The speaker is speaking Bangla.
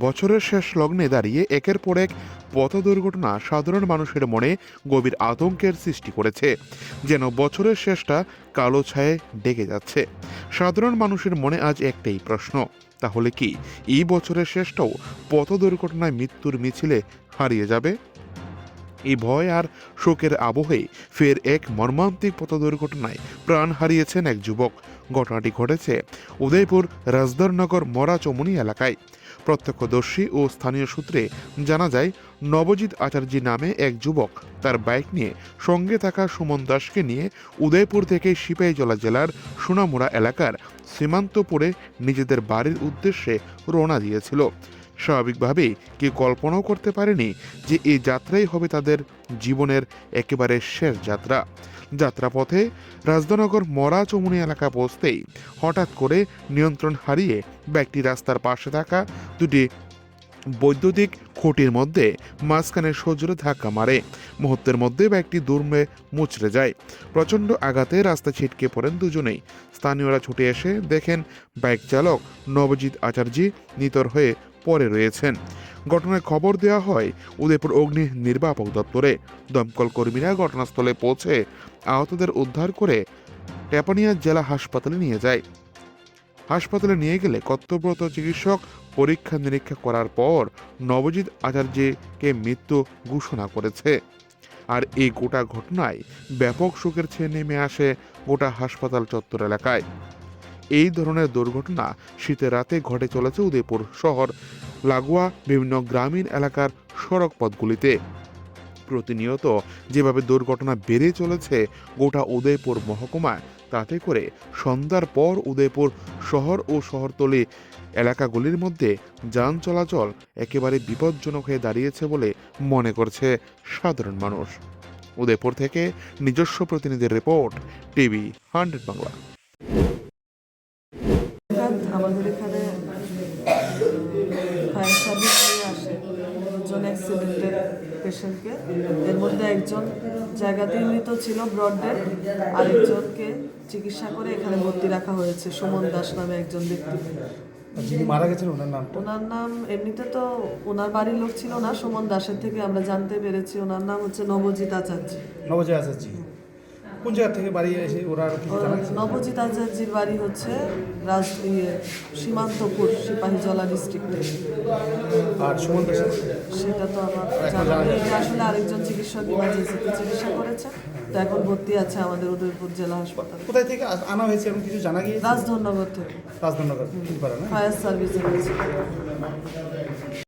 বছরের শেষ লগ্নে দাঁড়িয়ে একের পর এক পথ দুর্ঘটনা সাধারণ মানুষের মনে গভীর আতঙ্কের সৃষ্টি করেছে। যেন বছরের শেষটা কালো ছায়ে ডেকে যাচ্ছে। সাধারণ মানুষের মনে আজ একটাই প্রশ্ন, তাহলে কি এই বছরের শেষটাও পথ দুর্ঘটনায় মৃত্যুর মিছিলে হারিয়ে যাবে? এই ভয় আর শোকের আবহে ফের এক মর্মান্তিক পথ দুর্ঘটনায় প্রাণ হারিয়েছেন এক যুবক। ঘটনাটি ঘটেছে উদয়পুর রাজদারনগর মরাচমনি এলাকায়। প্রত্যক্ষদর্শী ও স্থানীয় সূত্রে জানা যায়, নবজিৎ আচার্যী নামে এক যুবক তার বাইক নিয়ে সঙ্গে থাকা সুমন দাসকে নিয়ে উদয়পুর থেকে সিপাহীজলা জেলার সোনামুড়া এলাকার সীমান্তপুরে নিজেদের বাড়ির উদ্দেশ্যে রওনা দিয়েছিল। স্বাভাবিকভাবেই কেউ কল্পনাও করতে পারেনি যে এই যাত্রাই হবে তাদের জীবনের একেবারে শেষ যাত্রা। যাত্রাপথে রাজদানগর মরাচমনি এলাকা পৌঁছতেই হঠাৎ করে নিয়ন্ত্রণ হারিয়ে ব্যক্তি রাস্তার পাশে থাকা দুটি বৈদ্যুতিক খুঁটির মধ্যে মাঝখানে সজোরে ধাক্কা মারে। মুহূর্তের মধ্যে ব্যক্তি দূরে মুচড়ে যায়। প্রচণ্ড আঘাতে রাস্তা ছিটকে পড়েন দুজনেই। স্থানীয়রা ছুটে এসে দেখেন বাইক চালক নবজিৎ আচার্যী নিথর হয়ে পড়ে রয়েছেন। ঘটনায় খবর দেওয়া হয় উদয়পুর অগ্নি নির্বাপক দপ্তরে। দমকল কর্মীরা ঘটনাস্থলে পৌঁছে আহতদের উদ্ধার করে টেপানিয়া জেলা হাসপাতালে নিয়ে যায়। হাসপাতালে নিয়ে গেলে কর্তব্যরত চিকিৎসক পরীক্ষা নিরীক্ষা করার পর নবজিৎ আচার্যকে মৃত্যু ঘোষণা করেছে। আর এই গোটা ঘটনায় ব্যাপক শোকের ছেয়ে নেমে আসে গোটা হাসপাতাল চত্বর এলাকায়। এই ধরনের দুর্ঘটনা শীতের রাতে ঘটে চলেছে উদয়পুর শহর লাগোয়া বিভিন্ন গ্রামীণ এলাকার সড়ক পথগুলিতে। প্রতিনিয়ত যেভাবে দুর্ঘটনা বেড়ে চলেছে গোটা উদয়পুর মহকুমায়, তাতে করে সন্ধ্যার পর উদয়পুর শহর ও শহরতলি এলাকাগুলির মধ্যে যান চলাচল একেবারে বিপজ্জনক হয়ে দাঁড়িয়েছে বলে মনে করছে সাধারণ মানুষ। উদয়পুর থেকে নিজস্ব প্রতিনিধির রিপোর্ট, টিভি 100 বাংলা। আমাদের এখানে ফায়ার সার্ভিস নিয়ে আসে দুজন অ্যাক্সিডেন্টের পেশেন্টকে। এর মধ্যে একজন জায়গাতেই মৃত ছিল, ব্রড ডেড। আরেকজনকে চিকিৎসা করে এখানে ভর্তি রাখা হয়েছে, সুমন দাস নামে একজন ব্যক্তি। যিনি মারা গেছেন ওনার নাম? ওনার নাম এমনিতে তো ওনার বাড়ির লোক ছিল না, সুমন দাসের থেকে আমরা জানতে পেরেছি ওনার নাম হচ্ছে নবজিৎ আচার্য। নবজিৎ আচার্য কোন জায়গা থেকে বাড়ি এসে ওরা আর কিছু জানা গেছে? নবজিৎ আচার্যের বাড়ি হচ্ছে সীমান্তপুর, সিপাহীজলা ডিস্ট্রিক্টে। আর সুমন দাসের? সেটা তো আমার জানা নেই। আসলে আরেকজন চিকিৎসক ইমার্জেন্সিতে চিকিৎসা করেছে, তো এখন ভর্তি আছে আমাদের উদয়পুর জেলা হাসপাতালে। কোথায় থেকে আনা হয়েছে এমন কিছু জানা গিয়েছে? রাজধননগর থেকে, রাজধানীনগর না? ফায়ার সার্ভিসে হয়েছে।